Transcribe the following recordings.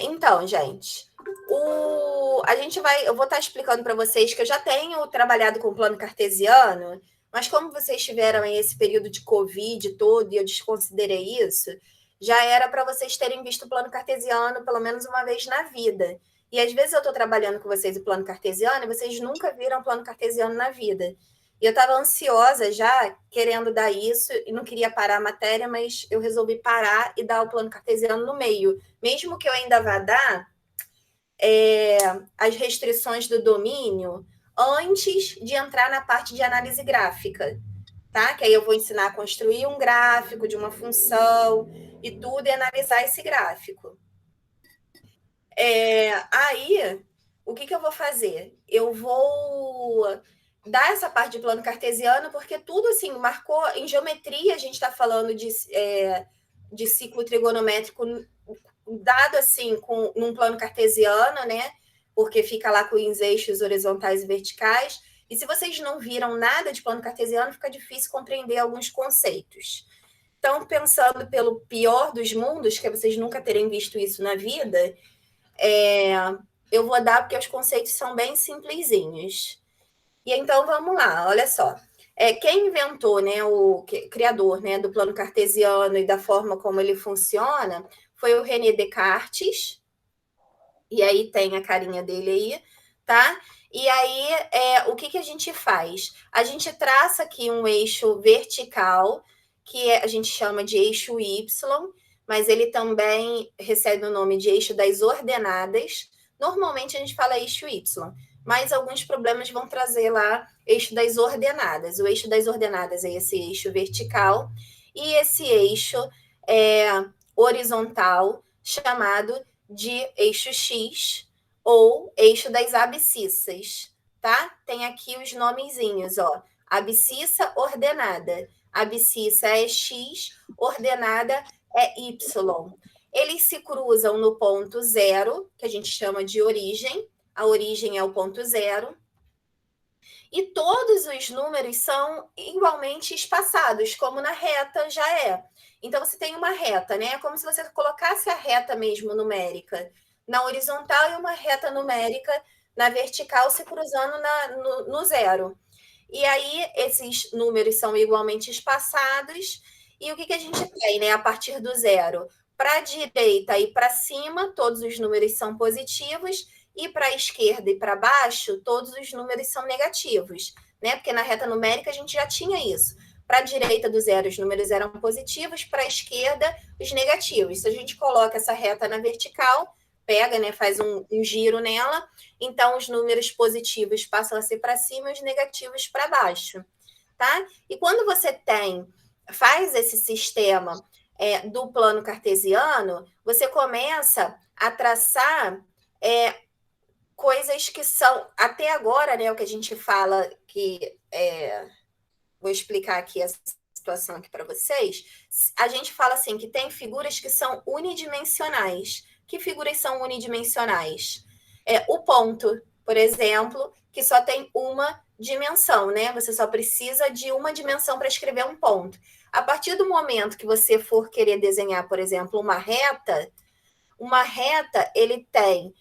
Então, gente, eu vou estar explicando para vocês que eu já tenho trabalhado com o plano cartesiano, mas como vocês tiveram aí esse período de Covid todo e eu desconsiderei isso, já era para vocês terem visto o plano cartesiano pelo menos uma vez na vida. E às vezes eu estou trabalhando com vocês o plano cartesiano e vocês nunca viram o plano cartesiano na vida. E eu estava ansiosa já, querendo dar isso, e não queria parar a matéria, mas eu resolvi parar e dar o plano cartesiano no meio. Mesmo que eu ainda vá dar as restrições do domínio antes de entrar na parte de análise gráfica, tá? Que aí eu vou ensinar a construir um gráfico de uma função e tudo, e analisar esse gráfico. Aí, o que eu vou fazer? Eu vou dar essa parte de plano cartesiano, porque tudo assim marcou em geometria. A gente está falando de ciclo trigonométrico dado assim num plano cartesiano, né? Porque fica lá com os eixos horizontais e verticais. E se vocês não viram nada de plano cartesiano, fica difícil compreender alguns conceitos. Então, pensando pelo pior dos mundos, que é vocês nunca terem visto isso na vida, eu vou dar porque os conceitos são bem simplesinhos. E então vamos lá, olha só. Quem inventou, né, o criador, né, do plano cartesiano e da forma como ele funciona foi o René Descartes. E aí tem a carinha dele aí, tá? E aí, o que a gente faz? A gente traça aqui um eixo vertical, que a gente chama de eixo Y, mas ele também recebe o nome de eixo das ordenadas. Normalmente a gente fala eixo Y, mas alguns problemas vão trazer lá eixo das ordenadas. O eixo das ordenadas é esse eixo vertical, e esse eixo horizontal, chamado de eixo X ou eixo das abscissas, tá? Tem aqui os nomezinhos, ó. Abscissa ordenada. Abscissa é X, ordenada é Y. Eles se cruzam no ponto zero, que a gente chama de origem. A origem é o ponto zero. E todos os números são igualmente espaçados, como na reta já é. Então, você tem uma reta, né? É como se você colocasse a reta mesmo numérica na horizontal e uma reta numérica na vertical se cruzando no zero. E aí, esses números são igualmente espaçados. E o que a gente tem, né? A partir do zero para a direita e para cima, todos os números são positivos. E para a esquerda e para baixo, todos os números são negativos, né? Porque na reta numérica a gente já tinha isso. Para a direita do zero, os números eram positivos, para a esquerda, os negativos. Se a gente coloca essa reta na vertical, pega, né, faz um giro nela, então os números positivos passam a ser para cima e os negativos para baixo, tá? E quando você faz esse sistema do plano cartesiano, você começa a traçar coisas que são, até agora, né, o que a gente fala que vou explicar aqui essa situação aqui para vocês. A gente fala assim que tem figuras que são unidimensionais. Que figuras são unidimensionais? O ponto, por exemplo, que só tem uma dimensão, né? Você só precisa de uma dimensão para escrever um ponto. A partir do momento que você for querer desenhar, por exemplo, uma reta, ele tem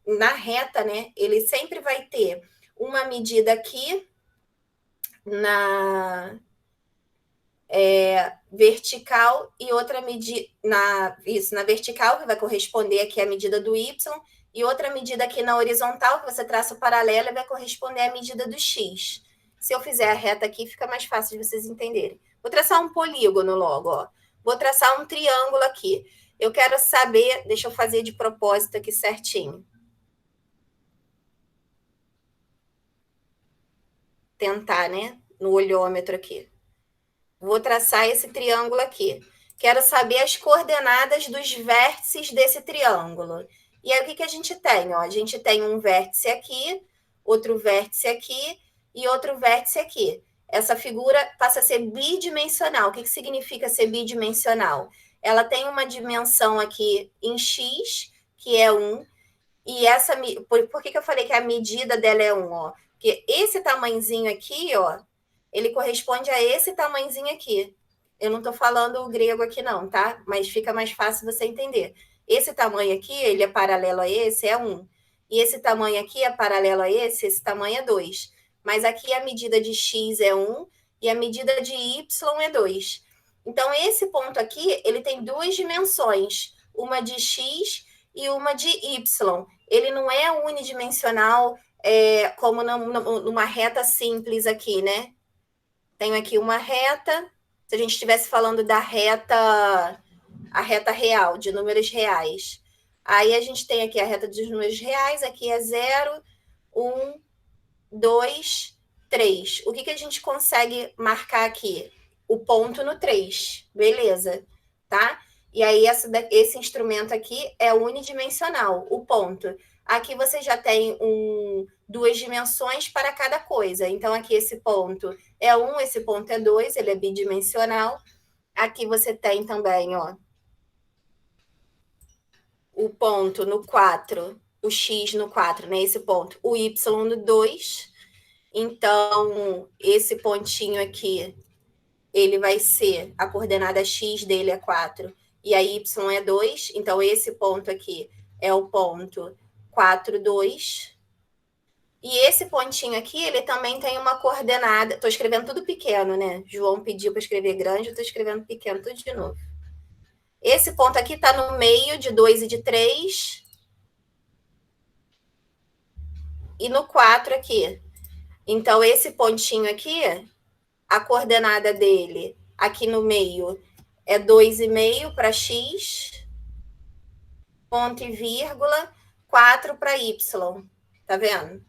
na reta, né? Ele sempre vai ter uma medida aqui na vertical e outra medida na vertical, que vai corresponder aqui à medida do Y, e outra medida aqui na horizontal, que você traça o paralelo e vai corresponder à medida do X. Se eu fizer a reta aqui, fica mais fácil de vocês entenderem. Vou traçar um polígono logo, ó. Vou traçar um triângulo aqui. Eu quero saber, deixa eu fazer de propósito aqui certinho. Tentar, né? No olhômetro aqui. Vou traçar esse triângulo aqui. Quero saber as coordenadas dos vértices desse triângulo. E aí, o que a gente tem? Ó, a gente tem um vértice aqui, outro vértice aqui e outro vértice aqui. Essa figura passa a ser bidimensional. O que significa ser bidimensional? Ela tem uma dimensão aqui em X, que é 1, e por que eu falei que a medida dela é 1? Ó? Porque esse tamanhozinho aqui, ó, ele corresponde a esse tamanhozinho aqui. Eu não estou falando o grego aqui não, tá? Mas fica mais fácil você entender. esse tamanho aqui, ele é paralelo a esse, é 1. E esse tamanho aqui é paralelo a esse tamanho é 2. Mas aqui a medida de x é 1 e a medida de y é 2. Então, esse ponto aqui, ele tem duas dimensões, uma de x e uma de y. Ele não é unidimensional, como numa reta simples aqui, né? Tenho aqui uma reta, se a gente estivesse falando da reta, a reta real, de números reais. Aí a gente tem aqui a reta dos números reais, aqui é 0, 1, 2, 3. O que a gente consegue marcar aqui? O ponto no 3, beleza, tá? E aí esse instrumento aqui é unidimensional, o ponto. Aqui você já tem duas dimensões para cada coisa. Então, aqui esse ponto é 1, esse ponto é 2, ele é bidimensional. Aqui você tem também, ó, o ponto no 4, o x no 4, né? Esse ponto, o y no 2. Então, esse pontinho aqui, ele vai ser, a coordenada x dele é 4 e a y é 2. Então, esse ponto aqui é o ponto 4, 2. E esse pontinho aqui, ele também tem uma coordenada. Estou escrevendo tudo pequeno, né? João pediu para escrever grande, eu estou escrevendo pequeno tudo de novo. Esse ponto aqui está no meio de 2 e de 3. E no 4 aqui. Então, esse pontinho aqui, a coordenada dele aqui no meio é 2,5 para x, ponto e vírgula, 4 para y. Tá vendo?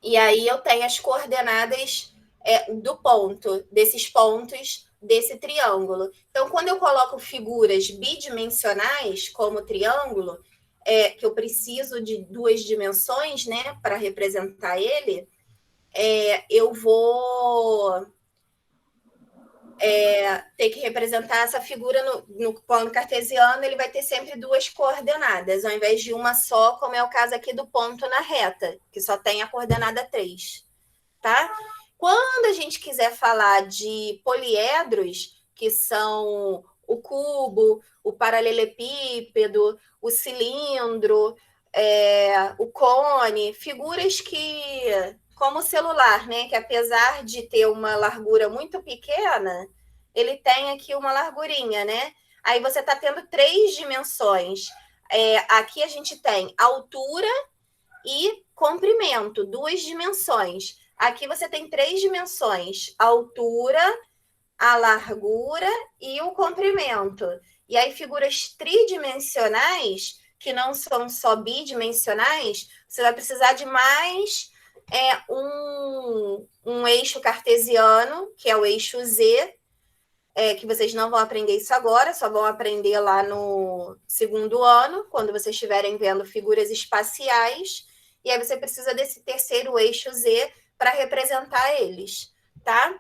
E aí eu tenho as coordenadas do ponto, desses pontos desse triângulo. Então, quando eu coloco figuras bidimensionais, como triângulo, que eu preciso de duas dimensões, né, para representar ele, eu vou ter que representar essa figura no plano cartesiano, ele vai ter sempre duas coordenadas, ao invés de uma só, como é o caso aqui do ponto na reta, que só tem a coordenada 3, tá? Quando a gente quiser falar de poliedros, que são o cubo, o paralelepípedo, o cilindro, o cone, figuras que, como o celular, né, que apesar de ter uma largura muito pequena, ele tem aqui uma largurinha, né? Aí você está tendo 3 dimensões. Aqui a gente tem altura e comprimento, 2 dimensões. Aqui você tem 3 dimensões: a altura, a largura e o comprimento. E aí, figuras tridimensionais, que não são só bidimensionais, você vai precisar de mais um eixo cartesiano, que é o eixo Z, que vocês não vão aprender isso agora, só vão aprender lá no segundo ano, quando vocês estiverem vendo figuras espaciais. E aí você precisa desse terceiro eixo Z para representar eles, tá?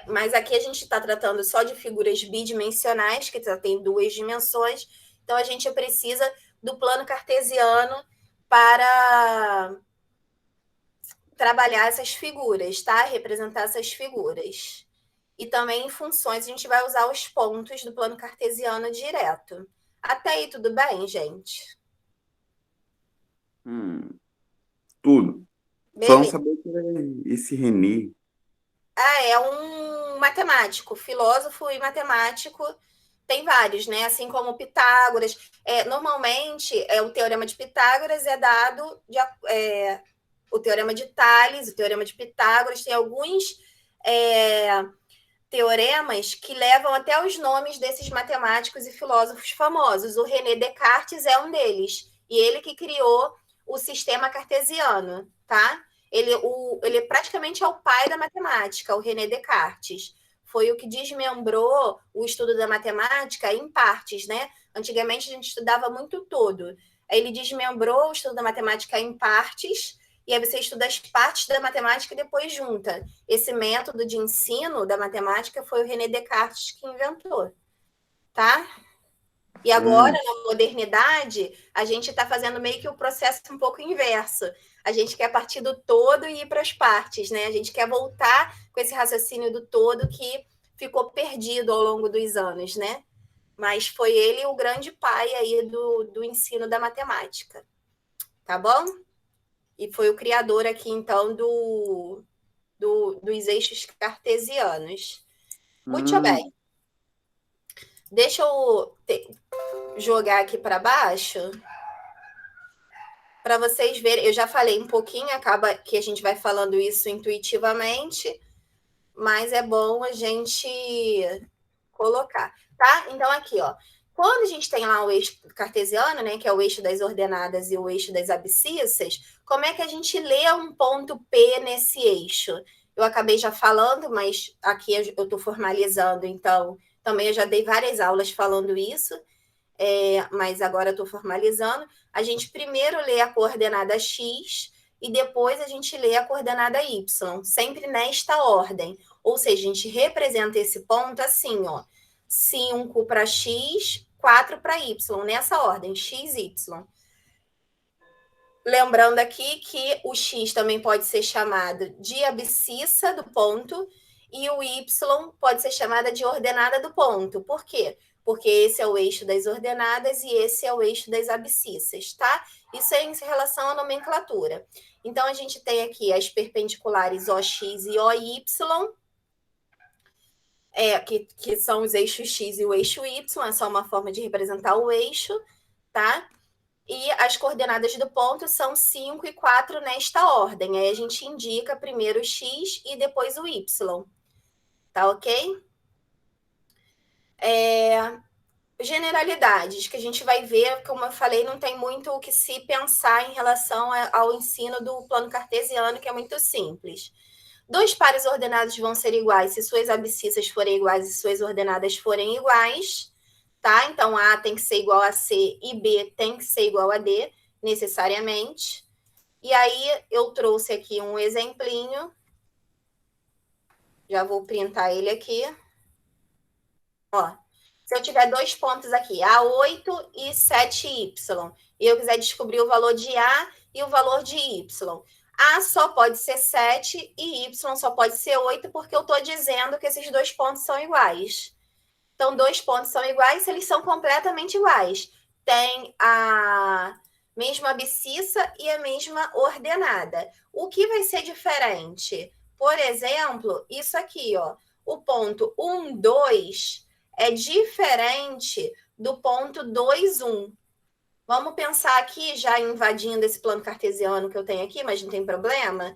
Mas aqui a gente está tratando só de figuras bidimensionais, que já tem 2 dimensões. Então, a gente precisa do plano cartesiano para trabalhar essas figuras, tá? Representar essas figuras. E também em funções, a gente vai usar os pontos do plano cartesiano direto. Até aí, tudo bem, gente? Tudo. Só não Beleza. saber que é esse René. É um matemático, filósofo e matemático. Tem vários, né? Assim como Pitágoras. Normalmente, o teorema de Pitágoras é dado o teorema de Tales, o teorema de Pitágoras. Tem alguns teoremas que levam até os nomes desses matemáticos e filósofos famosos. O René Descartes é um deles. E ele que criou o sistema cartesiano, tá? Ele praticamente é o pai da matemática, o René Descartes. Foi o que desmembrou o estudo da matemática em partes, né? Antigamente a gente estudava muito todo. Aí ele desmembrou o estudo da matemática em partes, e aí você estuda as partes da matemática e depois junta. Esse método de ensino da matemática foi o René Descartes que inventou, tá? E agora, na modernidade, a gente está fazendo meio que o processo um pouco inverso. A gente quer partir do todo e ir para as partes, né? A gente quer voltar com esse raciocínio do todo que ficou perdido ao longo dos anos, né? mas foi ele o grande pai aí do ensino da matemática, tá bom? E foi o criador aqui, então, dos eixos cartesianos. Muito bem. Deixa eu jogar aqui para baixo para vocês verem. Eu já falei um pouquinho, acaba que a gente vai falando isso intuitivamente, mas é bom a gente colocar, tá? Então, aqui, ó. Quando a gente tem lá o eixo cartesiano, né, que é o eixo das ordenadas e o eixo das abscissas, como é que a gente lê um ponto P nesse eixo? Eu acabei já falando, mas aqui eu estou formalizando, então também eu já dei várias aulas falando isso, mas agora eu estou formalizando. A gente primeiro lê a coordenada X e depois a gente lê a coordenada Y, sempre nesta ordem. Ou seja, a gente representa esse ponto assim, ó. 5 para X, 4 para Y, nessa ordem, X, Y. Lembrando aqui que o X também pode ser chamado de abscissa do ponto e o Y pode ser chamada de ordenada do ponto. Por quê? Porque esse é o eixo das ordenadas e esse é o eixo das abscissas, tá? Isso é em relação à nomenclatura. Então, a gente tem aqui as perpendiculares OX e OY, que são os eixos X e o eixo Y, é só uma forma de representar o eixo, tá? E as coordenadas do ponto são 5 e 4 nesta ordem. Aí a gente indica primeiro o X e depois o Y. Tá ok? Generalidades, que a gente vai ver, como eu falei, não tem muito o que se pensar em relação ao ensino do plano cartesiano, que é muito simples. Dois pares ordenados vão ser iguais se suas abscissas forem iguais e suas ordenadas forem iguais, tá? Então, A tem que ser igual a C e B tem que ser igual a D, necessariamente. E aí, eu trouxe aqui um exemplinho. Já vou printar ele aqui. Ó, se eu tiver dois pontos aqui, A8 e 7Y, e eu quiser descobrir o valor de A e o valor de Y, A só pode ser 7 e Y só pode ser 8, porque eu estou dizendo que esses dois pontos são iguais. Então, dois pontos são iguais se eles são completamente iguais. Tem a mesma abscissa e a mesma ordenada. O que vai ser diferente? Por exemplo, isso aqui, ó. O ponto 1, 2 é diferente do ponto 2, 1. Vamos pensar aqui, já invadindo esse plano cartesiano que eu tenho aqui, mas não tem problema.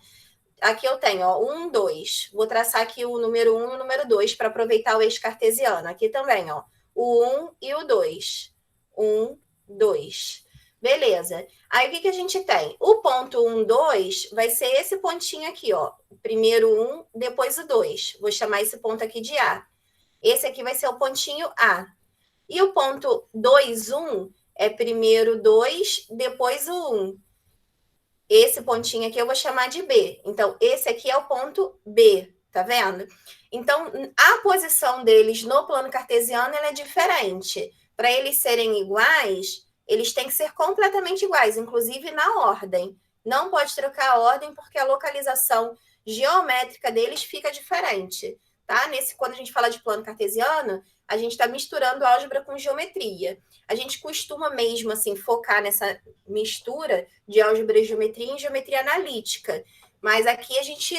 Aqui eu tenho, ó, 1, 2. Vou traçar aqui o número 1 e o número 2 para aproveitar o eixo cartesiano. Aqui também, ó, o 1 e o 2. 1, 2. Beleza. Aí, o que a gente tem? O ponto 1, 2 vai ser esse pontinho aqui, ó. Primeiro 1, depois o 2. Vou chamar esse ponto aqui de A. Esse aqui vai ser o pontinho A. E o ponto 2, 1 é primeiro 2, depois o 1. Esse pontinho aqui eu vou chamar de B. Então, esse aqui é o ponto B, tá vendo? Então, a posição deles no plano cartesiano ela é diferente. Para eles serem iguais, eles têm que ser completamente iguais, inclusive na ordem. Não pode trocar a ordem porque a localização geométrica deles fica diferente, tá? Quando a gente fala de plano cartesiano, a gente está misturando álgebra com geometria. A gente costuma mesmo assim focar nessa mistura de álgebra e geometria em geometria analítica. Mas aqui a gente,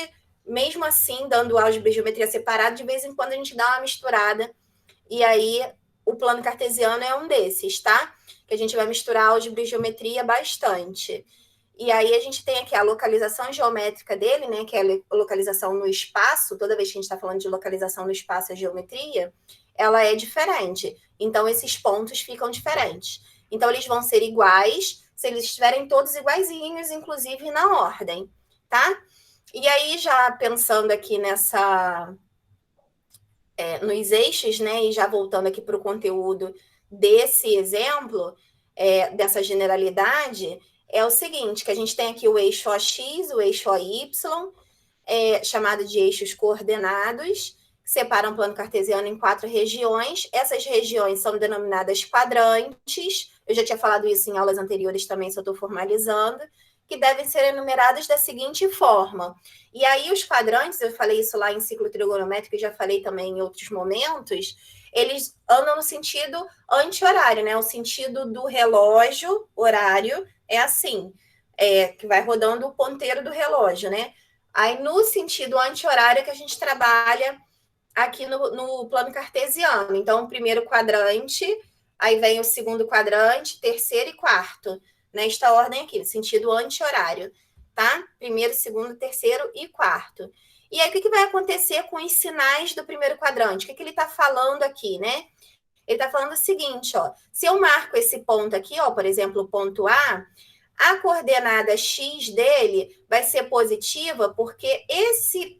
mesmo assim, dando álgebra e geometria separada, de vez em quando a gente dá uma misturada. E aí o plano cartesiano é um desses, tá? Que a gente vai misturar álgebra e geometria bastante. E aí a gente tem aqui a localização geométrica dele, né? Que é a localização no espaço. Toda vez que a gente está falando de localização no espaço, a geometria, ela é diferente. Então, esses pontos ficam diferentes. Então, eles vão ser iguais se eles estiverem todos iguaizinhos, inclusive na ordem, tá? E aí, já pensando aqui nos eixos, né? E já voltando aqui para o conteúdo desse exemplo, dessa generalidade, é o seguinte, que a gente tem aqui o eixo OX, o eixo OY, chamado de eixos coordenados, separam o plano cartesiano em 4 regiões. Essas regiões são denominadas quadrantes. Eu já tinha falado isso em aulas anteriores também, só estou formalizando, que devem ser enumeradas da seguinte forma. E aí os quadrantes, eu falei isso lá em ciclo trigonométrico e já falei também em outros momentos, eles andam no sentido anti-horário, né? O sentido do relógio horário é assim, que vai rodando o ponteiro do relógio, né? Aí, no sentido anti-horário, que a gente trabalha aqui no plano cartesiano. Então, o primeiro quadrante, aí vem o segundo quadrante, terceiro e quarto, nesta ordem aqui, no sentido anti-horário, tá? Primeiro, segundo, terceiro e quarto. E aí, o que vai acontecer com os sinais do primeiro quadrante? O que ele está falando aqui, né? Ele está falando o seguinte, ó. Se eu marco esse ponto aqui, ó, por exemplo, o ponto a coordenada x dele vai ser positiva porque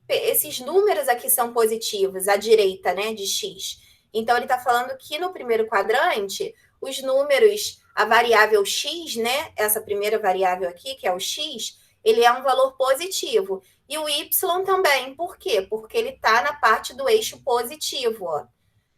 esses números aqui são positivos, à direita, né, de x. Então, ele está falando que no primeiro quadrante, os números, a variável x, né, essa primeira variável aqui, que é o x, ele é um valor positivo. E o y também. Por quê? Porque ele está na parte do eixo positivo, ó.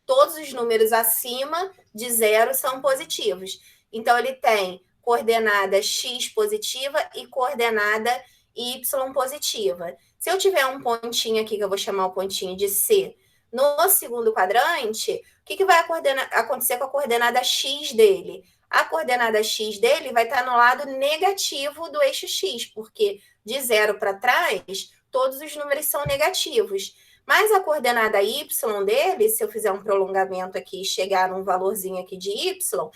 Todos os números acima de zero são positivos. Então, ele tem coordenada x positiva e coordenada y positiva. Se eu tiver um pontinho aqui, que eu vou chamar o pontinho de C, no segundo quadrante, o que vai acontecer com a coordenada x dele? A coordenada x dele vai estar no lado negativo do eixo x, porque de zero para trás, todos os números são negativos. Mas a coordenada y dele, se eu fizer um prolongamento aqui e chegar num valorzinho aqui de y,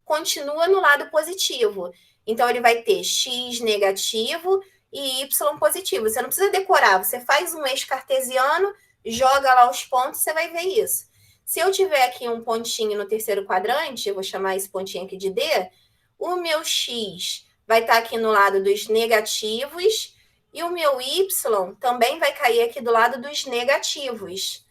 continua no lado positivo. Então, ele vai ter x negativo e y positivo. Você não precisa decorar, você faz um eixo cartesiano, joga lá os pontos, você vai ver isso. Se eu tiver aqui um pontinho no terceiro quadrante, eu vou chamar esse pontinho aqui de D, o meu x vai estar aqui no lado dos negativos e o meu y também vai cair aqui do lado dos negativos.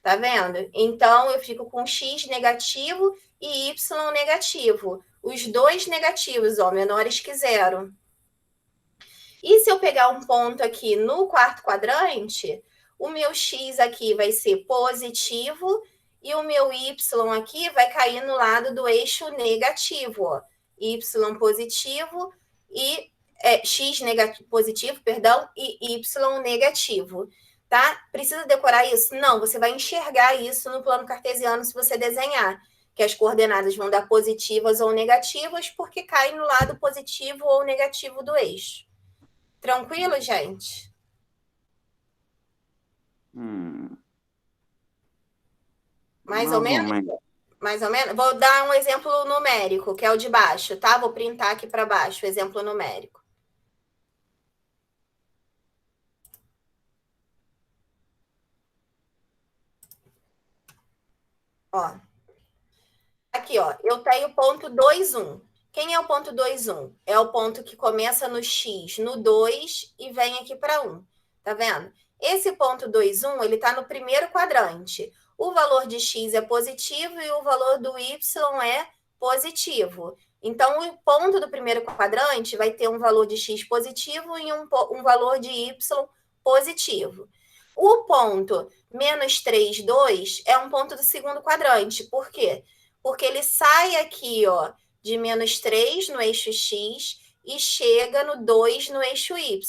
Tá vendo? Então, eu fico com x negativo e y negativo. Os dois negativos, ó, menores que zero. E se eu pegar um ponto aqui no quarto quadrante, o meu x aqui vai ser positivo e o meu y aqui vai cair no lado do eixo negativo, ó. Y positivo e x negativo, positivo, perdão, e y negativo. Tá? Precisa decorar isso? Não, você vai enxergar isso no plano cartesiano se você desenhar, que as coordenadas vão dar positivas ou negativas porque caem no lado positivo ou negativo do eixo. Tranquilo, gente? Mais ou menos? Mais ou menos? Vou dar um exemplo numérico, que é o de baixo, tá? Vou printar aqui para baixo o exemplo numérico. Ó. Aqui, ó, eu tenho ponto 2, 1. Quem é o ponto 2, 1? É o ponto que começa no x, no 2 e vem aqui para 1. Tá vendo? Esse ponto 2, 1, ele está no primeiro quadrante. O valor de x é positivo e o valor do y é positivo. Então, o ponto do primeiro quadrante vai ter um valor de x positivo e um valor de y positivo. O ponto menos 3, 2 é um ponto do segundo quadrante. Por quê? Porque ele sai aqui, ó, de menos 3 no eixo x e chega no 2 no eixo y.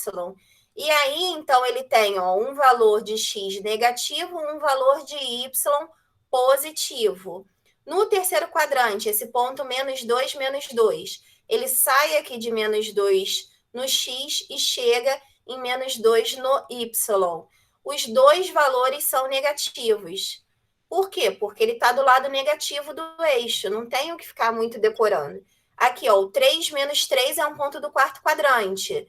E aí, então, ele tem, ó, um valor de x negativo, um valor de y positivo. No terceiro quadrante, esse ponto menos 2, ele sai aqui de menos 2 no x e chega em menos 2 no y. Os dois valores são negativos. Por quê? Porque ele está do lado negativo do eixo, não tenho que ficar muito decorando. Aqui, ó, o 3 menos 3 é um ponto do quarto quadrante.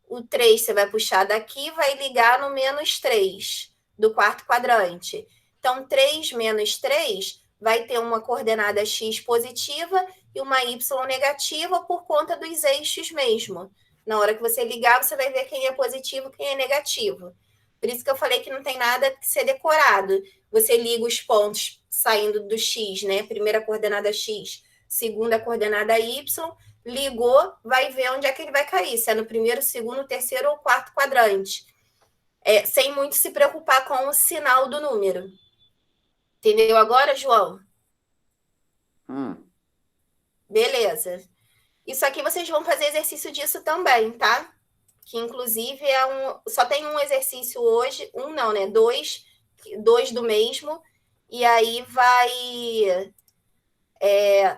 O 3 você vai puxar daqui e vai ligar no menos 3 do quarto quadrante. Então, 3 menos 3 vai ter uma coordenada x positiva e uma y negativa por conta dos eixos mesmo. Na hora que você ligar, você vai ver quem é positivo e quem é negativo. Por isso que eu falei que não tem nada que ser decorado. Você liga os pontos saindo do x, né? Primeira coordenada x, segunda coordenada y, ligou, vai ver onde é que ele vai cair, se é no primeiro, segundo, terceiro ou quarto quadrante. Sem muito se preocupar com o sinal do número. Entendeu agora, João? Beleza. Isso aqui vocês vão fazer exercício disso também, tá? Que inclusive só tem um exercício hoje, um não, né? Dois do mesmo, E aí vai...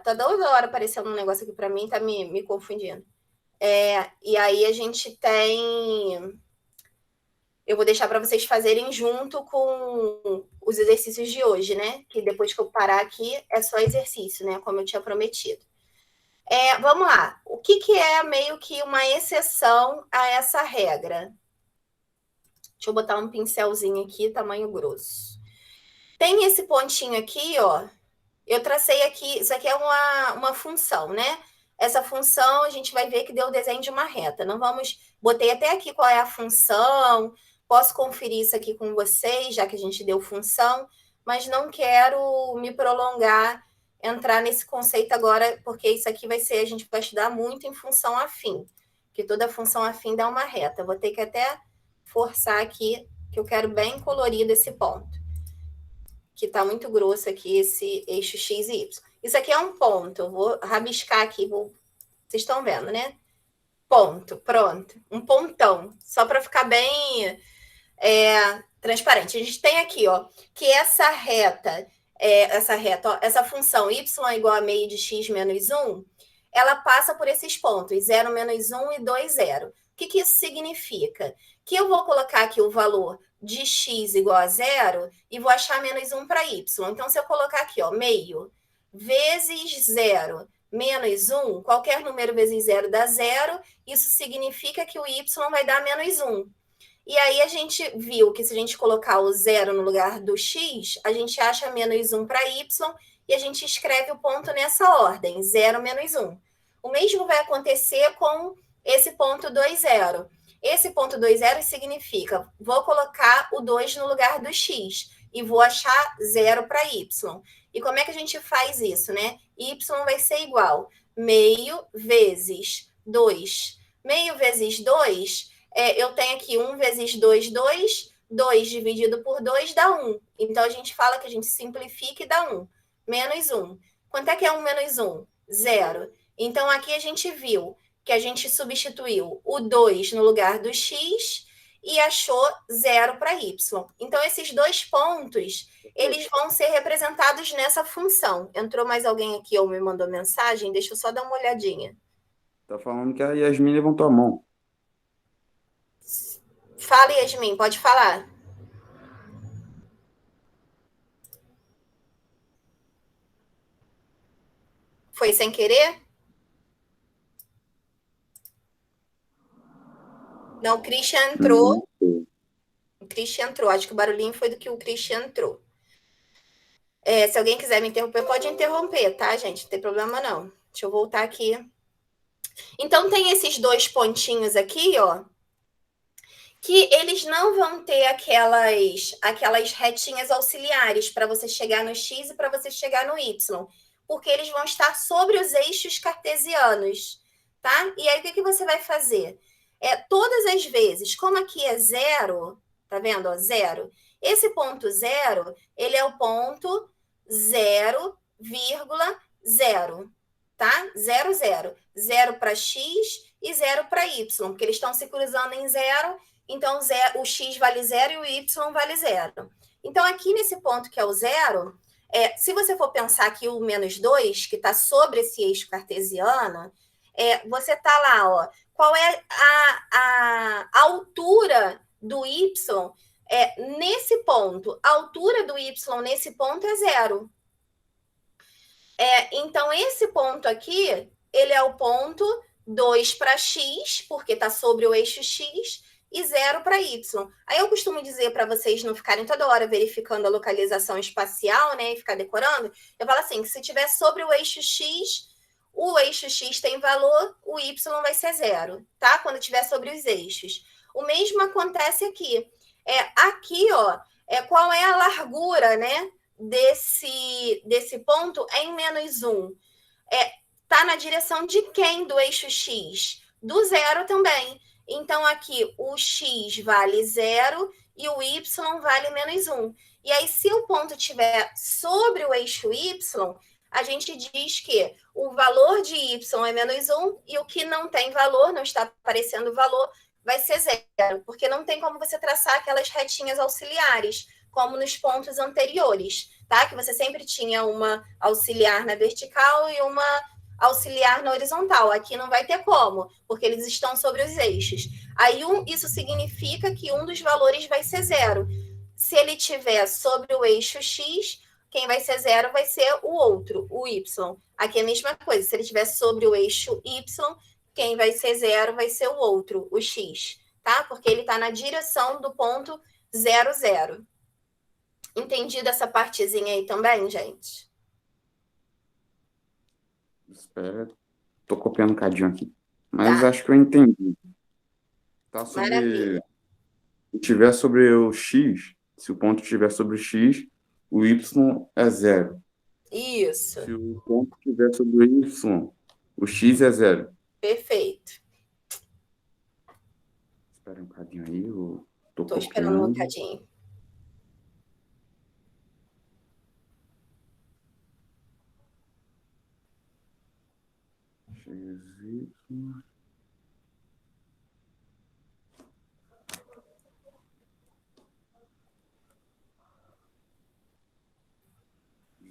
tá toda hora aparecendo um negócio aqui para mim, tá me confundindo. E aí a gente tem... Eu vou deixar para vocês fazerem junto com os exercícios de hoje, né? Que depois que eu parar aqui é só exercício, né? Como eu tinha prometido. Vamos lá. O que é meio que uma exceção a essa regra? Deixa eu botar um pincelzinho aqui, tamanho grosso. Tem esse pontinho aqui, ó. Eu tracei aqui, isso aqui é uma função, né? Essa função a gente vai ver que deu o desenho de uma reta. Não vamos... Botei até aqui qual é a função. Posso conferir isso aqui com vocês, já que a gente deu função, mas não quero me prolongar, entrar nesse conceito agora, porque isso aqui vai ser, a gente vai estudar muito em função afim, que toda função afim dá uma reta. Eu vou ter que até forçar aqui, que eu quero bem colorido esse ponto, que está muito grosso aqui, esse eixo X e Y. Isso aqui é um ponto, eu vou rabiscar aqui, vocês estão vendo, né? Ponto, pronto. Um pontão, só para ficar bem transparente. A gente tem aqui, ó, que essa reta, ó, essa função y é igual a meio de x menos 1, ela passa por esses pontos, 0, menos 1 e 2, 0. O que isso significa? Que eu vou colocar aqui o valor de x igual a 0 e vou achar menos 1 para y. Então, se eu colocar aqui, ó, meio vezes 0 menos 1, qualquer número vezes 0 dá 0, isso significa que o y vai dar menos 1. E aí a gente viu que se a gente colocar o 0 no lugar do x, a gente acha menos 1 para y e a gente escreve o ponto nessa ordem, 0 menos 1. O mesmo vai acontecer com esse ponto 2, 0. Esse ponto 2, 0 significa, vou colocar o 2 no lugar do x e vou achar 0 para y. E como é que a gente faz isso, né? Y vai ser igual meio vezes 2. Meio vezes 2, eu tenho aqui 1 vezes 2, 2. 2 dividido por 2 dá 1. Então, a gente fala que a gente simplifica e dá 1. Menos 1. Quanto é que é 1 menos 1? 0. Então, aqui a gente viu que a gente substituiu o 2 no lugar do x e achou 0 para y. Então, esses dois pontos, eles vão ser representados nessa função. Entrou mais alguém aqui ou me mandou mensagem? Deixa eu só dar uma olhadinha. Tá falando que a Yasmin levantou a mão. Fala, Yasmin, pode falar. Foi sem querer? Não, o Christian entrou. O Christian entrou. Acho que o barulhinho foi do que o Christian entrou. Se alguém quiser me interromper, pode interromper, tá, gente? Não tem problema, não. Deixa eu voltar aqui. Então, tem esses dois pontinhos aqui, ó, que eles não vão ter aquelas retinhas auxiliares para você chegar no x e para você chegar no y, porque eles vão estar sobre os eixos cartesianos, tá? E aí, o que você vai fazer? Todas as vezes, como aqui é 0, tá vendo? Ó, 0. Esse ponto 0, ele é o ponto 0,0, tá? 0, 0. 0 para x e 0 para y, porque eles estão se cruzando em 0, então o x vale 0 e o y vale 0. Então, aqui nesse ponto que é o 0, se você for pensar aqui o menos 2, que está sobre esse eixo cartesiano, você está lá, ó, qual é a altura do y nesse ponto? A altura do y nesse ponto é 0. Então, esse ponto aqui, ele é o ponto 2 para x, porque está sobre o eixo x, e 0 para y. Aí eu costumo dizer para vocês não ficarem toda hora verificando a localização espacial, né, e ficar decorando, eu falo assim, que se estiver sobre o eixo x tem valor, o y vai ser 0, tá? Quando estiver sobre os eixos. O mesmo acontece aqui. Aqui, ó, qual é a largura, né, desse ponto em menos 1? Tá na direção de quem do eixo x? Do 0 também. Então, aqui, o x vale 0 e o y vale menos 1. E aí, se o ponto estiver sobre o eixo y, a gente diz que o valor de y é menos 1 e o que não tem valor, não está aparecendo valor, vai ser 0, porque não tem como você traçar aquelas retinhas auxiliares. como nos pontos anteriores, tá? Que você sempre tinha uma auxiliar na vertical e uma auxiliar na horizontal. Aqui não vai ter como, porque eles estão sobre os eixos. Aí isso significa que um dos valores vai ser zero. Se ele tiver sobre o eixo X, quem vai ser zero vai ser o outro, o Y. Aqui é a mesma coisa. Se ele estiver sobre o eixo Y, quem vai ser zero vai ser o outro, o X, tá? Porque ele está na direção do ponto 0, 0. Entendido essa partezinha aí também, gente? Espera, tô copiando um cadinho aqui. Mas Tá, acho que eu entendi. Tá sobre. maravilha. Se tiver sobre o X, se o ponto estiver sobre o X, o Y é zero. Isso, Se o ponto estiver sobre o Y, o X é zero. perfeito. Espera um cadinho aí, eu tô Estou esperando um copiando. bocadinho. X, Y.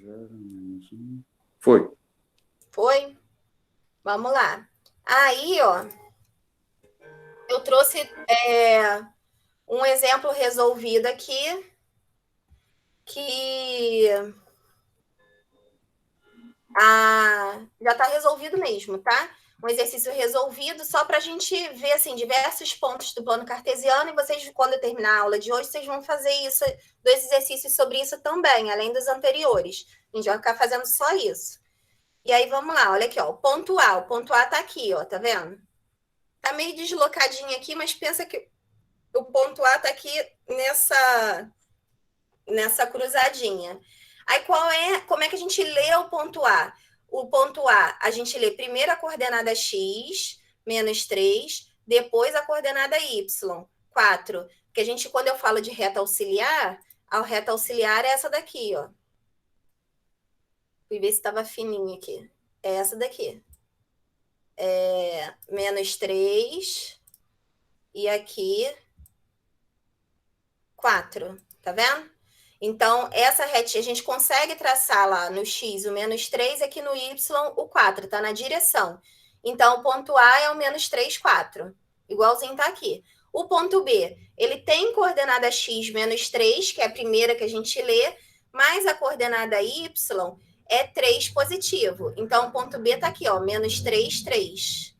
Zero menos um. Foi. Foi? Vamos lá. Aí, ó, eu trouxe um exemplo resolvido aqui que já está resolvido mesmo, tá? Um exercício resolvido só para a gente ver assim, diversos pontos do plano cartesiano, e vocês, quando terminar a aula de hoje, vocês vão fazer isso, 2 exercícios sobre isso também, além dos anteriores. A gente vai ficar fazendo só isso. E aí, vamos lá, olha aqui, ó, o ponto A está aqui, ó, tá vendo? Tá meio deslocadinho aqui, mas pensa que o ponto A está aqui nessa cruzadinha. Aí como é que a gente lê o ponto A? O ponto A gente lê primeiro a coordenada x, menos 3, depois a coordenada y, 4. Porque quando eu falo de reta auxiliar, a reta auxiliar é essa daqui, ó. Fui ver se estava fininho aqui. É essa daqui. Menos 3 e aqui 4. Tá vendo? Então, essa retinha a gente consegue traçar lá no x o menos 3, aqui no y o 4, tá na direção. Então, o ponto A é o menos 3, 4. Igualzinho tá aqui. O ponto B, ele tem coordenada x menos 3, que é a primeira que a gente lê, mais a coordenada y é 3 positivo. Então, o ponto B tá aqui, ó, menos 3, 3.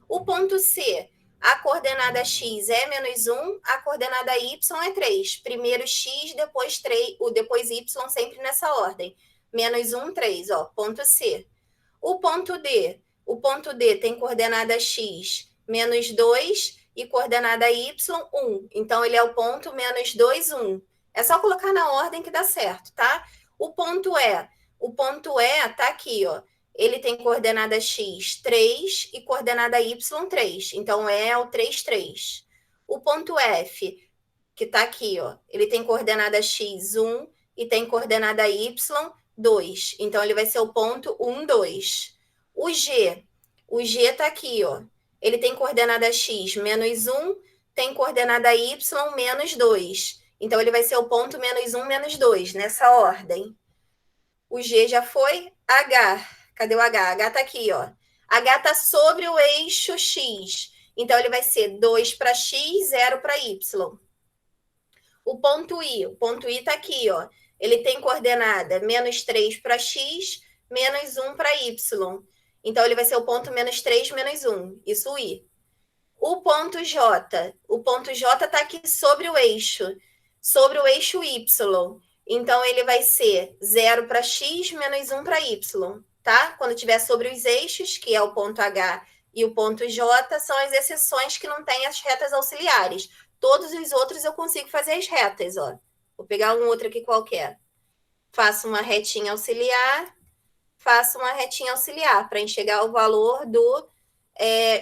O ponto C, a coordenada x é menos 1, a coordenada y é 3. Primeiro x, depois 3, depois y, sempre nessa ordem. Menos 1, 3, ó, ponto C. O ponto D tem coordenada x menos 2 e coordenada y, 1. Então, ele é o ponto menos 2, 1. É só colocar na ordem que dá certo, tá? O ponto E tá aqui, ó. Ele tem coordenada x 3 e coordenada y 3. Então, é o 3, 3. O ponto F, que está aqui, ó, ele tem coordenada x 1 e tem coordenada y 2. Então, ele vai ser o ponto 1, 2. O G está aqui, ó. Ele tem coordenada x menos 1, tem coordenada y menos 2. Então, ele vai ser o ponto menos 1, menos 2, nessa ordem. O G já foi. H. Cadê o H? H tá aqui, ó. H tá sobre o eixo X. Então, ele vai ser 2 para X, 0 para Y. O ponto I tá aqui, ó. Ele tem coordenada menos 3 para X, menos 1 para Y. Então, ele vai ser o ponto menos 3, menos 1. Isso o I. O ponto J tá aqui sobre o eixo Y. Então, ele vai ser 0 para x menos 1 para y, tá? Quando tiver sobre os eixos, que é o ponto H e o ponto J, são as exceções que não têm as retas auxiliares. Todos os outros eu consigo fazer as retas, ó. Vou pegar um outro aqui qualquer. Faço uma retinha auxiliar para enxergar o valor do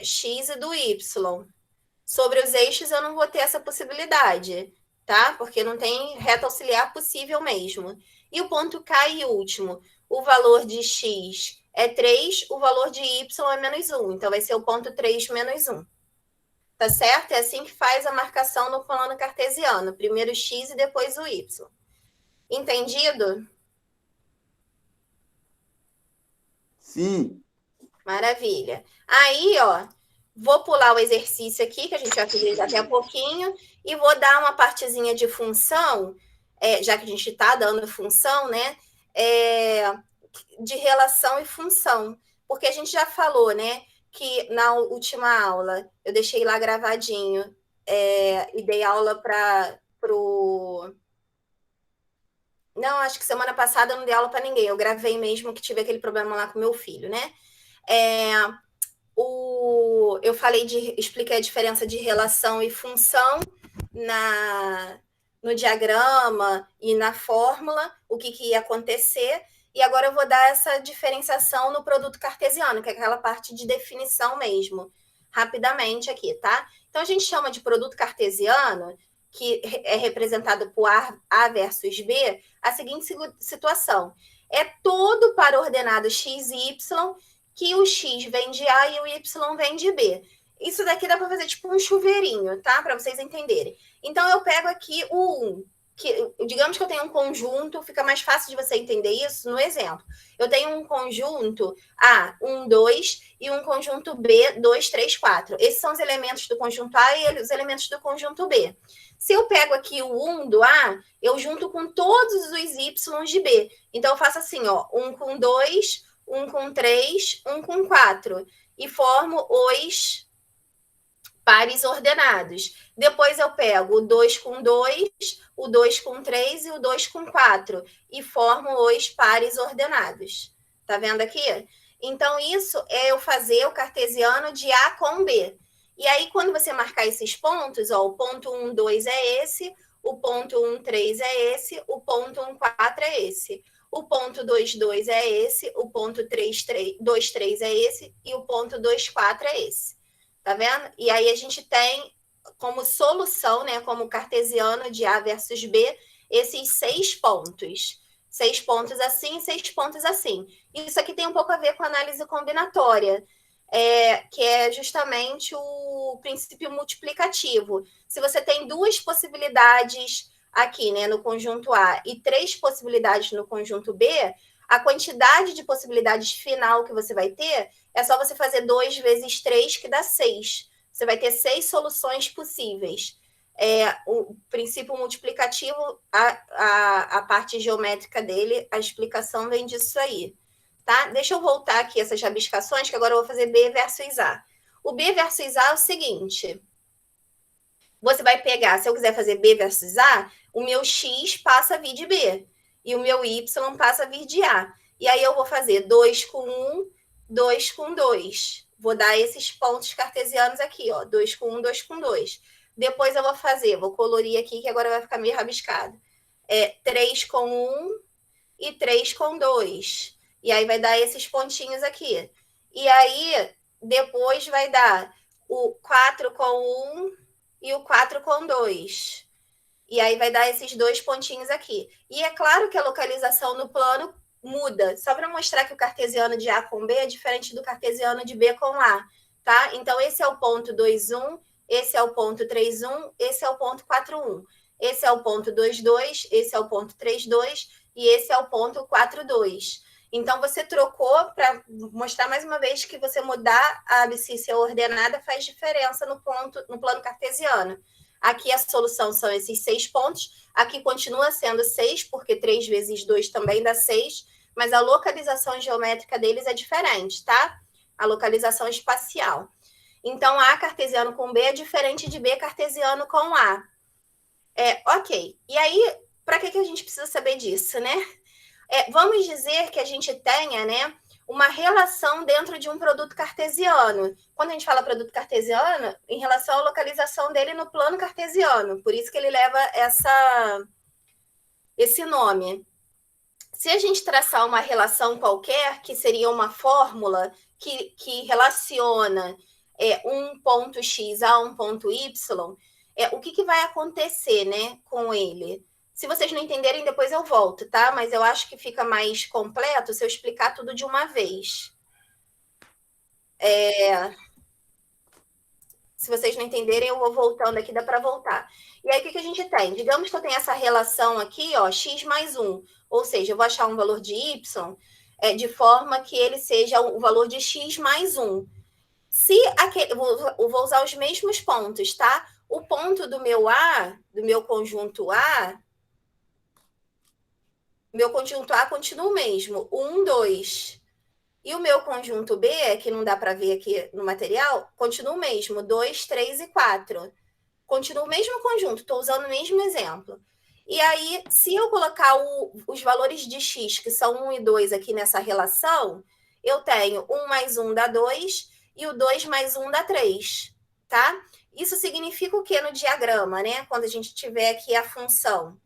x e do y. Sobre os eixos, eu não vou ter essa possibilidade, tá? Porque não tem reta auxiliar possível mesmo. E o ponto K e último, o valor de x é 3, o valor de y é menos 1. Então, vai ser o ponto 3 menos 1. Tá certo? É assim que faz a marcação no plano cartesiano. Primeiro x e depois o y. Entendido? Sim. Maravilha. Aí, ó, vou pular o exercício aqui, que a gente vai fazer daqui a pouquinho, e vou dar uma partezinha de função, já que a gente está dando função, né? De relação e função. Porque a gente já falou, né? Que na última aula eu deixei lá gravadinho e dei aula para o. Não, acho que semana passada eu não dei aula para ninguém. Eu gravei mesmo que tive aquele problema lá com meu filho, né? Eu expliquei a diferença de relação e função no diagrama e na fórmula, o que ia acontecer. E agora eu vou dar essa diferenciação no produto cartesiano, que é aquela parte de definição mesmo, rapidamente aqui, tá? Então, a gente chama de produto cartesiano, que é representado por A versus B, a seguinte situação. É todo para ordenado x e y, que o x vem de A e o y vem de B. Isso daqui dá para fazer tipo um chuveirinho, tá? Para vocês entenderem. Então, eu pego aqui o 1, digamos que eu tenho um conjunto, fica mais fácil de você entender isso no exemplo. Eu tenho um conjunto A, 1, 2, e um conjunto B, 2, 3, 4. Esses são os elementos do conjunto A e os elementos do conjunto B. Se eu pego aqui o 1 do A, eu junto com todos os Y de B. Então, eu faço assim, ó, 1 com 2, 1 com 3, 1 com 4. E formo os pares ordenados. Depois eu pego o 2 com 2, o 2 com 3 e o 2 com 4 e formo os pares ordenados. Tá vendo aqui? Então, isso é eu fazer o cartesiano de A com B. E aí, quando você marcar esses pontos, ó, o ponto 1, 2 é esse, o ponto 1, 3 é esse, o ponto 1, 4 é esse. O ponto 2, 2 é esse, o ponto 3, 2, 3 é esse e o ponto 2, 4 é esse. Tá vendo? E aí a gente tem como solução, né, como cartesiano de A versus B, esses 6 pontos. 6 pontos assim, 6 pontos assim. Isso aqui tem um pouco a ver com análise combinatória, que é justamente o princípio multiplicativo. Se você tem 2 possibilidades aqui, né, no conjunto A e 3 possibilidades no conjunto B, a quantidade de possibilidades final que você vai ter é só você fazer 2 vezes 3, que dá 6. Você vai ter 6 soluções possíveis. O princípio multiplicativo, a parte geométrica dele, a explicação vem disso aí. Tá? Deixa eu voltar aqui essas rabiscações, que agora eu vou fazer B versus A. O B versus A é o seguinte. Você vai pegar, se eu quiser fazer B versus A, o meu X passa a vir de B. E o meu Y passa a vir de A. E aí eu vou fazer 2 com 1, 2 com 2. Vou dar esses pontos cartesianos aqui, ó. 2 com 1, 2 com 2. Depois eu vou colorir aqui, que agora vai ficar meio rabiscado. 3 com 1 e 3 com 2. E aí vai dar esses pontinhos aqui. E aí, depois vai dar o 4 com 1 e o 4 com 2. E aí vai dar esses 2 pontinhos aqui. E é claro que a localização no plano muda, só para mostrar que o cartesiano de A com B é diferente do cartesiano de B com A, tá? Então, esse é o ponto 2, 1, esse é o ponto 3, 1, esse é o ponto 4, 1. Esse é o ponto 2, 2, esse é o ponto 3, 2 e esse é o ponto 4, 2. Então, você trocou para mostrar mais uma vez que você mudar a abscissa ordenada faz diferença no plano cartesiano. Aqui a solução são esses 6 pontos. Aqui continua sendo 6, porque 3 vezes 2 também dá 6, mas a localização geométrica deles é diferente, tá? A localização espacial. Então, A cartesiano com B é diferente de B cartesiano com A. Ok. E aí, para que a gente precisa saber disso, né? Vamos dizer que a gente tenha, né, uma relação dentro de um produto cartesiano. Quando a gente fala produto cartesiano, em relação à localização dele no plano cartesiano, por isso que ele leva esse nome. Se a gente traçar uma relação qualquer, que seria uma fórmula que relaciona um ponto X a um ponto Y, o que vai acontecer, né, com ele? Se vocês não entenderem, depois eu volto, tá? Mas eu acho que fica mais completo se eu explicar tudo de uma vez. Se vocês não entenderem, eu vou voltando aqui, dá para voltar. E aí, o que a gente tem? Digamos que eu tenho essa relação aqui, ó, x mais 1. Ou seja, eu vou achar um valor de y de forma que ele seja o valor de x mais 1. Se aquele, eu vou usar os mesmos pontos, tá? O ponto do meu A, do meu conjunto A continua o mesmo, 1, 2. E o meu conjunto B, que não dá para ver aqui no material, continua o mesmo, 2, 3 e 4. Continua o mesmo conjunto, estou usando o mesmo exemplo. E aí, se eu colocar os valores de x, que são 1 e 2 aqui nessa relação, eu tenho 1 mais 1 dá 2 e o 2 mais 1 dá 3, tá? Isso significa o que no diagrama, né? Quando a gente tiver aqui a função.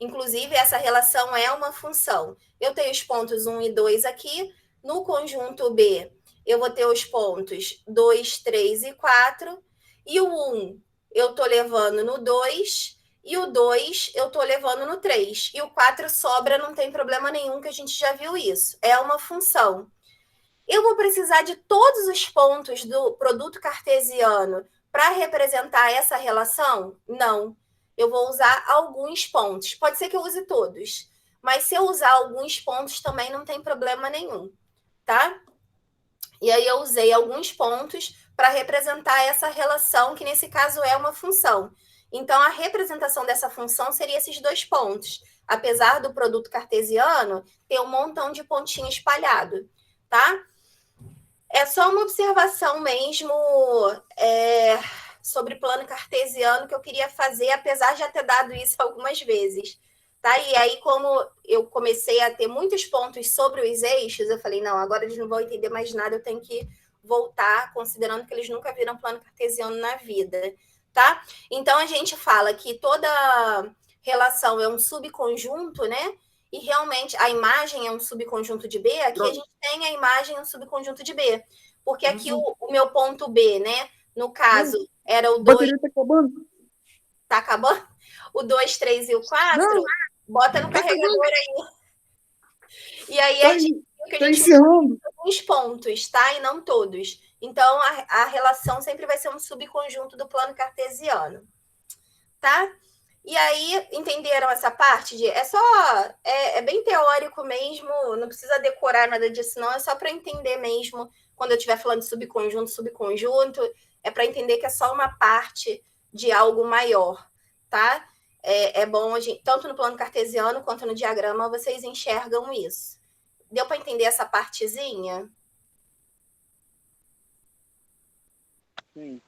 Inclusive, essa relação é uma função. Eu tenho os pontos 1 e 2 aqui. No conjunto B, eu vou ter os pontos 2, 3 e 4. E o 1 eu estou levando no 2. E o 2 eu estou levando no 3. E o 4 sobra, não tem problema nenhum, que a gente já viu isso. É uma função. Eu vou precisar de todos os pontos do produto cartesiano para representar essa relação? Não. Eu vou usar alguns pontos. Pode ser que eu use todos, mas se eu usar alguns pontos também não tem problema nenhum, tá? E aí eu usei alguns pontos para representar essa relação, que nesse caso é uma função. Então, a representação dessa função seria esses dois pontos, apesar do produto cartesiano ter um montão de pontinho espalhado, tá? É só uma observação mesmo sobre plano cartesiano que eu queria fazer, apesar de já ter dado isso algumas vezes. Tá? E aí, como eu comecei a ter muitos pontos sobre os eixos, eu falei, não, agora eles não vão entender mais nada, eu tenho que voltar, considerando que eles nunca viram plano cartesiano na vida. Tá? Então, a gente fala que toda relação é um subconjunto, né? E realmente a imagem é um subconjunto de B, aqui a gente tem a imagem um subconjunto de B. Porque aqui o meu ponto B, né? No caso, era o 2. Bateria tá acabando. Tá acabando? O 2, 3 e o 4, bota no carregador aí. E aí a gente viu que a gente encerrando alguns pontos, tá? E não todos. Então, a relação sempre vai ser um subconjunto do plano cartesiano. Tá? E aí, entenderam essa parte de... É bem teórico mesmo, não precisa decorar nada disso, não. É só para entender mesmo, quando eu estiver falando de subconjunto, é para entender que é só uma parte de algo maior, tá? É bom, tanto no plano cartesiano quanto no diagrama, vocês enxergam isso. Deu para entender essa partezinha? Sim.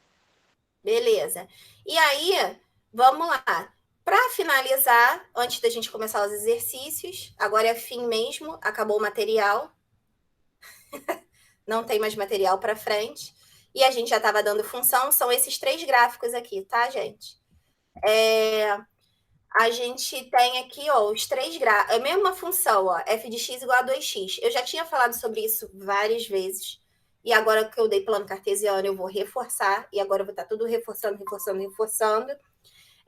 Beleza. E aí, vamos lá. Para finalizar, antes da gente começar os exercícios, agora é fim mesmo, acabou o material. Não tem mais material para frente. E a gente já estava dando função, são esses 3 gráficos aqui, tá, gente? A gente tem aqui, ó, os 3 gráficos, a mesma função, ó, f de x igual a 2x. Eu já tinha falado sobre isso várias vezes. E agora que eu dei plano cartesiano, eu vou reforçar. E agora eu vou estar tudo reforçando.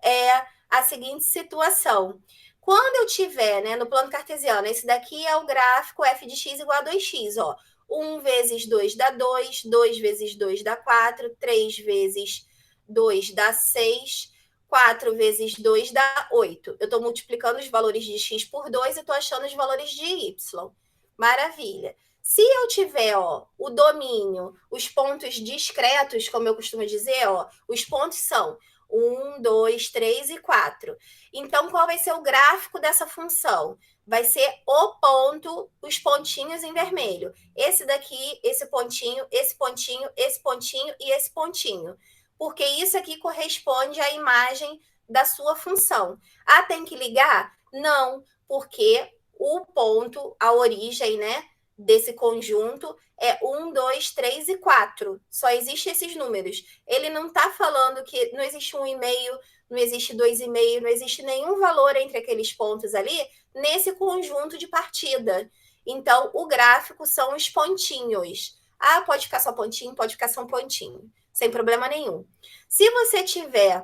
É a seguinte situação. Quando eu tiver, né, no plano cartesiano, esse daqui é o gráfico f de x igual a 2x, ó. 1 vezes 2 dá 2, 2 vezes 2 dá 4, 3 vezes 2 dá 6, 4 vezes 2 dá 8. Eu estou multiplicando os valores de x por 2 e estou achando os valores de y. Maravilha. Se eu tiver, ó, o domínio, os pontos discretos, como eu costumo dizer, ó, os pontos são 1, 2, 3 e 4. Então, qual vai ser o gráfico dessa função? Vai ser o ponto, os pontinhos em vermelho. Esse daqui, esse pontinho, esse pontinho, esse pontinho e esse pontinho. Porque isso aqui corresponde à imagem da sua função. Ah, tem que ligar? Não, porque o ponto, a origem, né, desse conjunto é 1, 2, 3 e 4. Só existem esses números. Ele não está falando que não existe 1,5, não existe 2,5, não existe nenhum valor entre aqueles pontos ali nesse conjunto de partida. Então, o gráfico são os pontinhos. Ah, pode ficar só pontinho, pode ficar só um pontinho, sem problema nenhum. Se você tiver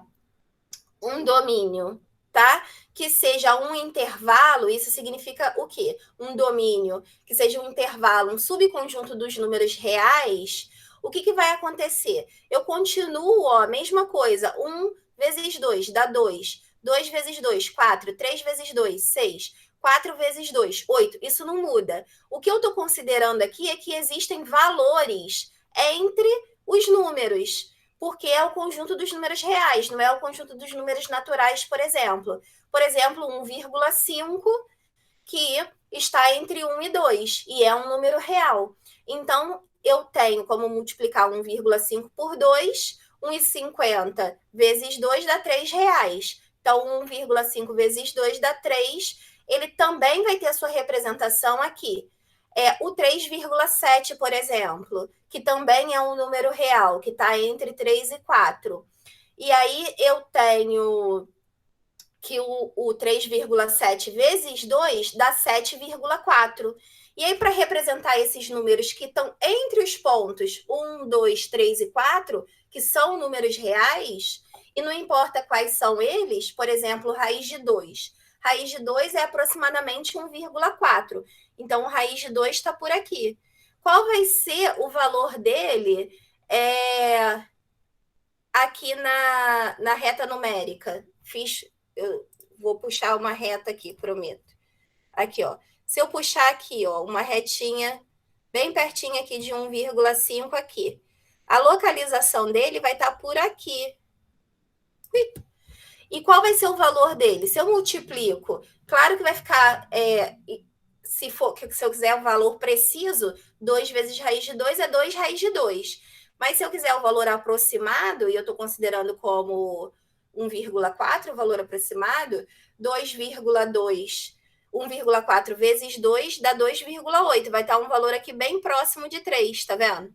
um domínio, tá? Que seja um intervalo, isso significa o quê? Um domínio que seja um intervalo, um subconjunto dos números reais, o que vai acontecer? Eu continuo, ó, mesma coisa, 1 vezes 2 dá 2, 2 vezes 2, 4, 3 vezes 2, 6, 4 vezes 2, 8, isso não muda. O que eu estou considerando aqui é que existem valores entre os números, porque é o conjunto dos números reais, não é o conjunto dos números naturais, por exemplo. Por exemplo, 1,5, que está entre 1 e 2, e é um número real. Então, eu tenho como multiplicar 1,5 por 2, 1,50 vezes 2 dá R$3. Então, 1,5 vezes 2 dá 3. Ele também vai ter a sua representação aqui. O 3,7, por exemplo, que também é um número real, que está entre 3 e 4. E aí eu tenho que o 3,7 vezes 2 dá 7,4. E aí, para representar esses números que estão entre os pontos 1, 2, 3 e 4, que são números reais, e não importa quais são eles, por exemplo, raiz de 2. Raiz de 2 é aproximadamente 1,4. Então, raiz de 2 está por aqui. Qual vai ser o valor dele aqui na reta numérica? Eu vou puxar uma reta aqui, prometo. Aqui, ó. Se eu puxar aqui, ó, uma retinha bem pertinho aqui de 1,5 aqui, a localização dele vai estar por aqui. E qual vai ser o valor dele? Se eu multiplico, claro que vai ficar, se eu quiser o valor preciso, 2 vezes raiz de 2 é 2 raiz de 2. Mas se eu quiser o valor aproximado, e eu estou considerando como 1,4 o valor aproximado, 2,2, 1,4 vezes 2 dá 2,8. Vai estar um valor aqui bem próximo de 3, tá vendo?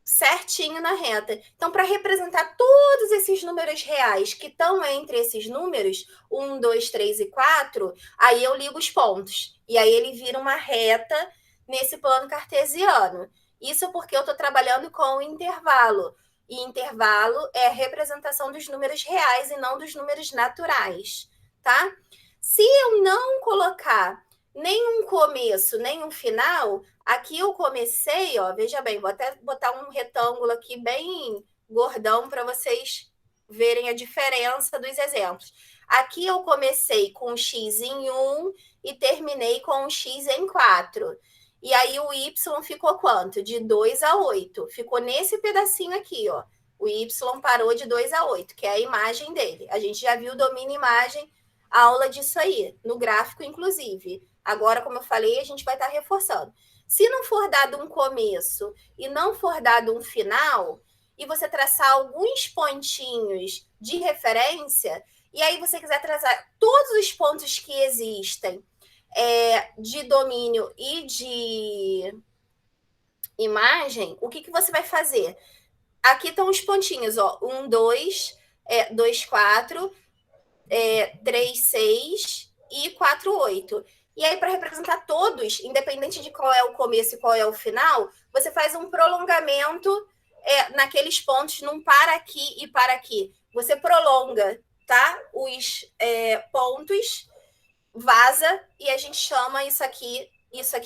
Certinho na reta. Então, para representar todos esses números reais que estão entre esses números, 1, 2, 3 e 4, aí eu ligo os pontos. E aí ele vira uma reta nesse plano cartesiano. Isso porque eu estou trabalhando com o intervalo. E intervalo é a representação dos números reais e não dos números naturais, tá? Se eu não colocar nem um começo, nem um final, aqui eu comecei, ó, veja bem, vou até botar um retângulo aqui bem gordão para vocês verem a diferença dos exemplos. Aqui eu comecei com x em 1 e terminei com x em 4. E aí o y ficou quanto? De 2 a 8. Ficou nesse pedacinho aqui, ó. O y parou de 2 a 8, que é a imagem dele. A gente já viu domínio imagem, aula disso aí, no gráfico, inclusive. Agora, como eu falei, a gente vai estar reforçando. Se não for dado um começo e não for dado um final, e você traçar alguns pontinhos de referência, e aí você quiser traçar todos os pontos que existem de domínio e de imagem, o que você vai fazer? Aqui estão os pontinhos, ó. 1, 2, 2, 4, 3, 6 e 4, 8. E aí, para representar todos, independente de qual é o começo e qual é o final, você faz um prolongamento naqueles pontos, num para aqui e para aqui. Você prolonga, tá? Os pontos, vaza, e a gente chama isso aqui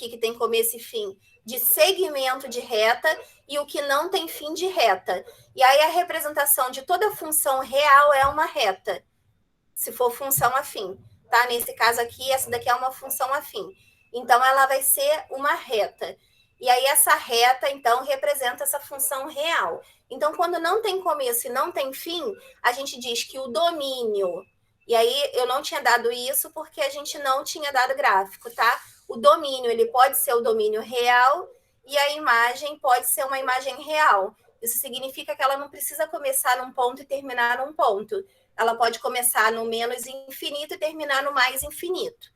que tem começo e fim, de segmento de reta, e o que não tem fim de reta. E aí a representação de toda função real é uma reta, se for função afim, tá? Nesse caso aqui, essa daqui é uma função afim. Então, ela vai ser uma reta. E aí, essa reta, então, representa essa função real. Então, quando não tem começo e não tem fim, a gente diz que o domínio... E aí, eu não tinha dado isso porque a gente não tinha dado gráfico, tá? O domínio, ele pode ser o domínio real e a imagem pode ser uma imagem real. Isso significa que ela não precisa começar num ponto e terminar num ponto. Ela pode começar no menos infinito e terminar no mais infinito,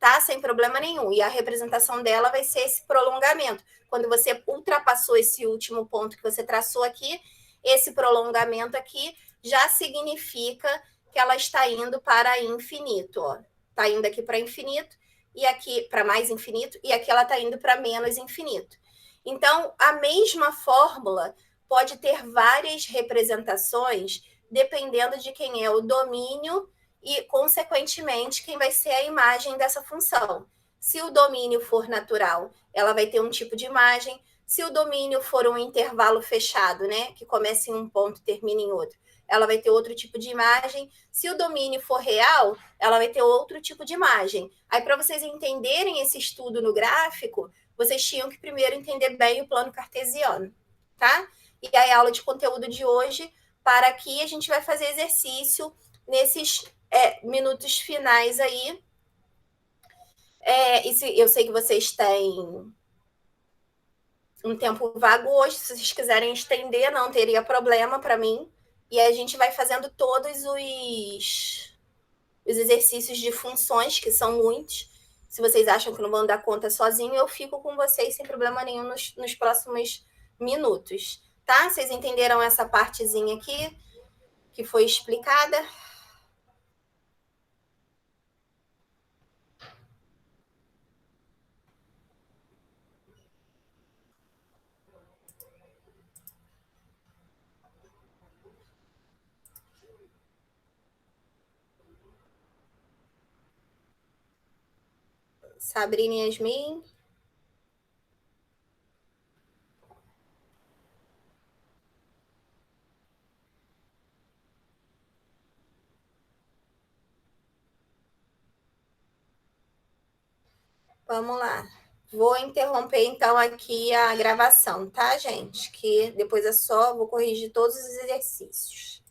tá? Sem problema nenhum. E a representação dela vai ser esse prolongamento. Quando você ultrapassou esse último ponto que você traçou aqui, esse prolongamento aqui já significa que ela está indo para infinito, ó. Está indo aqui para infinito e aqui para mais infinito, e aqui ela está indo para menos infinito. Então, a mesma fórmula pode ter várias representações dependendo de quem é o domínio e, consequentemente, quem vai ser a imagem dessa função. Se o domínio for natural, ela vai ter um tipo de imagem. Se o domínio for um intervalo fechado, né, que começa em um ponto e termina em outro, ela vai ter outro tipo de imagem. Se o domínio for real, ela vai ter outro tipo de imagem. Aí, para vocês entenderem esse estudo no gráfico, vocês tinham que primeiro entender bem o plano cartesiano, tá? E aí, a aula de conteúdo de hoje, para aqui, a gente vai fazer exercício nesses minutos finais aí. Eu sei que vocês têm um tempo vago hoje, se vocês quiserem estender, não teria problema para mim. E aí a gente vai fazendo todos os exercícios de funções, que são muitos. Se vocês acham que não vão dar conta sozinho, eu fico com vocês sem problema nenhum nos próximos minutos, tá? Vocês entenderam essa partezinha aqui que foi explicada? Sabrina e Yasmin? Vamos lá. Vou interromper, então, aqui a gravação, tá, gente? Que depois vou corrigir todos os exercícios.